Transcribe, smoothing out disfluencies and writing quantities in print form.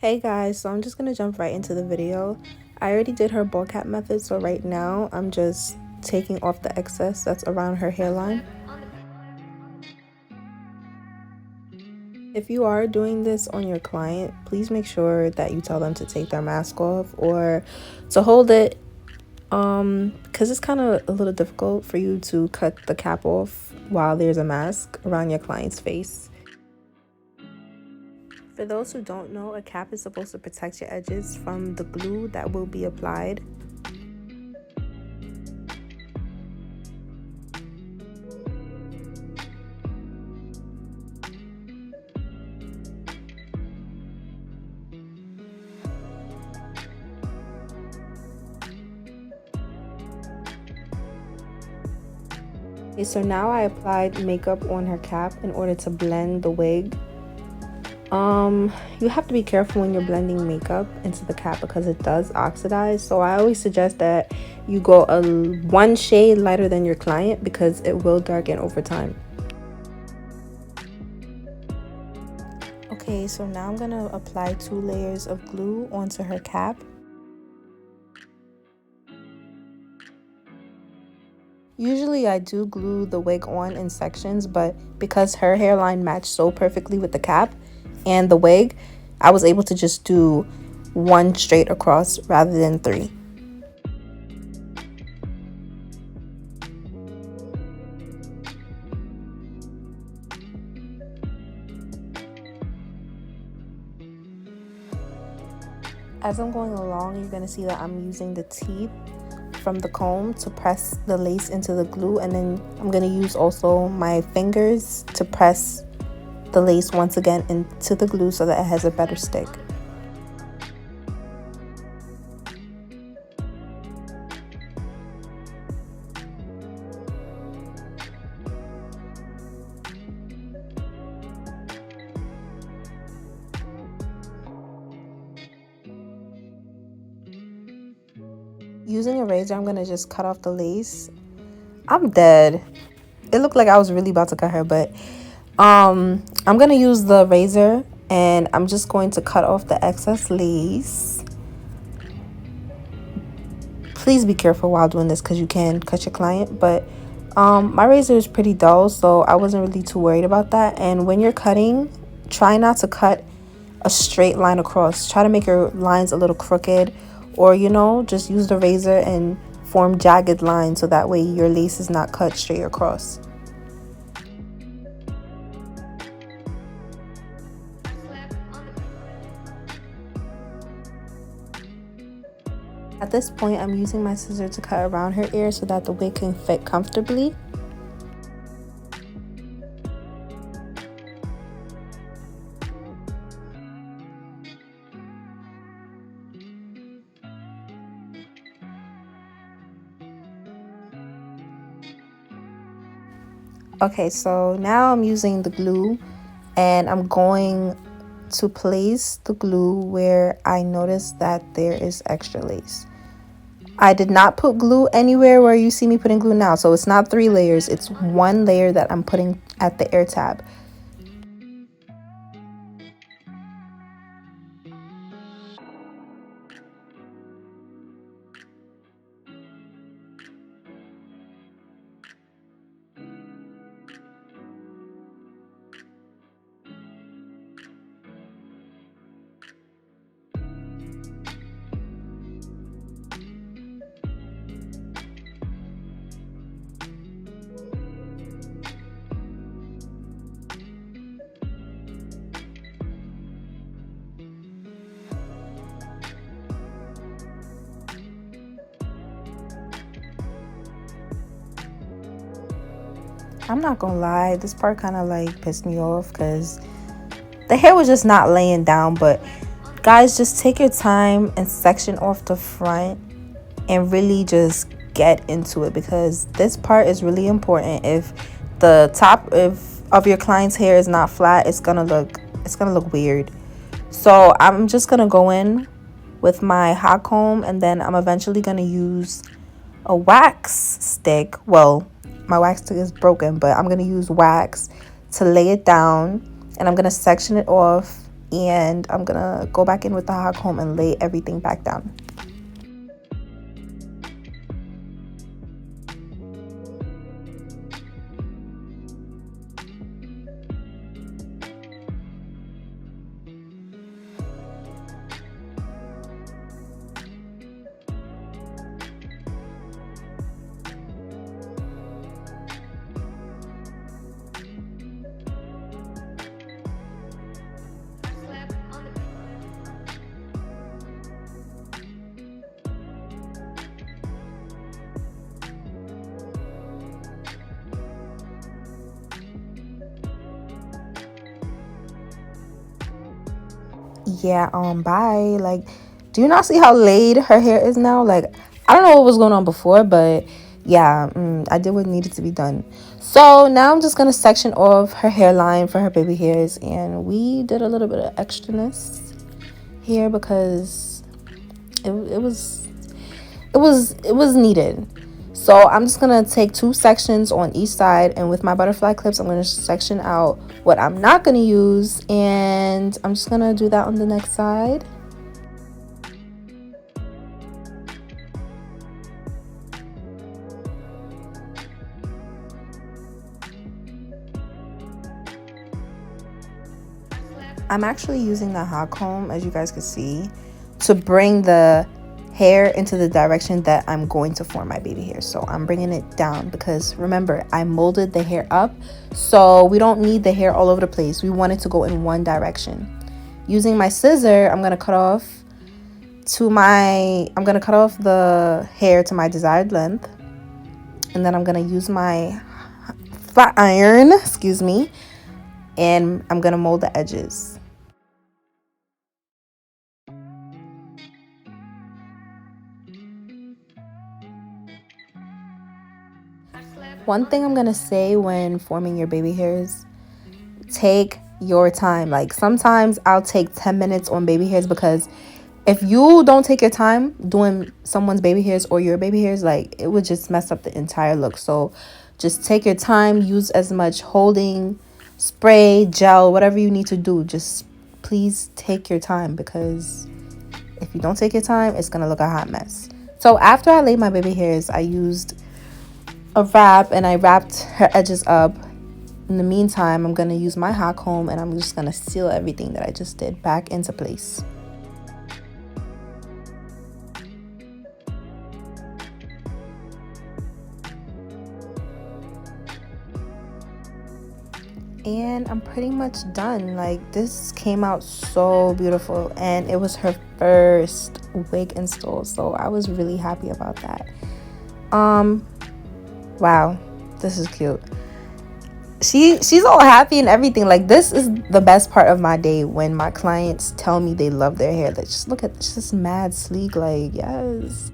Hey guys, so I'm just gonna jump right into the video. I already did her ball cap method, so right now I'm just taking off the excess that's around her hairline. If you are doing this on your client, please make sure that you tell them to take their mask off or to hold it, because it's kind of a little difficult for you to cut the cap off while there's a mask around your client's face. For those who don't know, a cap is supposed to protect your edges from the glue that will be applied. Okay, so now I applied makeup on her cap in order to blend the wig. You have to be careful when you're blending makeup into the cap because it does oxidize. So I always suggest that you go one shade lighter than your client because it will darken over time. Okay, so now I'm gonna apply 2 layers of glue onto her cap. Usually I do glue the wig on in sections, but because her hairline matched so perfectly with the cap and the wig, I was able to just do 1 straight across rather than 3. As I'm going along, you're going to see that I'm using the teeth from the comb to press the lace into the glue, and then I'm going to use also my fingers to press the lace once again into the glue so that it has a better stick. Using a razor, I'm gonna just cut off the lace. I'm dead. It looked like I was really about to cut her, but I'm gonna use the razor and I'm just going to cut off the excess lace. Please be careful while doing this because you can cut your client, but my razor is pretty dull, so I wasn't really too worried about that. And when you're cutting, try not to cut a straight line across. Try to make your lines a little crooked, or just use the razor and form jagged lines so that way your lace is not cut straight across. At this point, I'm using my scissors to cut around her ear so that the wig can fit comfortably. Okay, so now I'm using the glue and I'm going to place the glue where I noticed that there is extra lace. I did not put glue anywhere where you see me putting glue now, so it's not 3 layers, it's 1 layer that I'm putting at the air tab. I'm not gonna lie, this part kind of like pissed me off because the hair was just not laying down. But guys, just take your time and section off the front and really just get into it because this part is really important. If the top of your client's hair is not flat, it's gonna look weird. So I'm just gonna go in with my hot comb, and then I'm eventually gonna use a wax stick. Well, my wax stick is broken, but I'm gonna use wax to lay it down, and I'm gonna section it off and I'm gonna go back in with the hot comb and lay everything back down. Yeah, bye. Like, do you not see how laid her hair is now? Like, I don't know what was going on before, but yeah, I did what needed to be done. So now I'm just gonna section off her hairline for her baby hairs, and we did a little bit of extraness here because it was needed. So I'm just gonna take 2 sections on each side, and with my butterfly clips I'm gonna section out what I'm not gonna use, and I'm just gonna do that on the next side. I'm actually using the hot comb, as you guys can see, to bring the hair into the direction that I'm going to form my baby hair. So I'm bringing it down because remember, I molded the hair up, so we don't need the hair all over the place. We want it to go in one direction. Using my scissor, I'm gonna cut off the hair to my desired length, and then I'm gonna use my flat iron, excuse me, and I'm gonna mold the edges. One thing I'm gonna say when forming your baby hairs, take your time. Like, sometimes I'll take 10 minutes on baby hairs because if you don't take your time doing someone's baby hairs or your baby hairs, like, it would just mess up the entire look. So just take your time, use as much holding, spray, gel, whatever you need to do. Just please take your time, because if you don't take your time, it's gonna look a hot mess. So after I laid my baby hairs, I used a wrap and I wrapped her edges up. In the meantime, I'm going to use my hot comb and I'm just going to seal everything that I just did back into place. And I'm pretty much done. Like, this came out so beautiful, and it was her first wig install, so I was really happy about that. Wow, this is cute. She's all happy and everything. Like, this is the best part of my day, when my clients tell me they love their hair. Like, just look at, it's just mad sleek. Like, yes.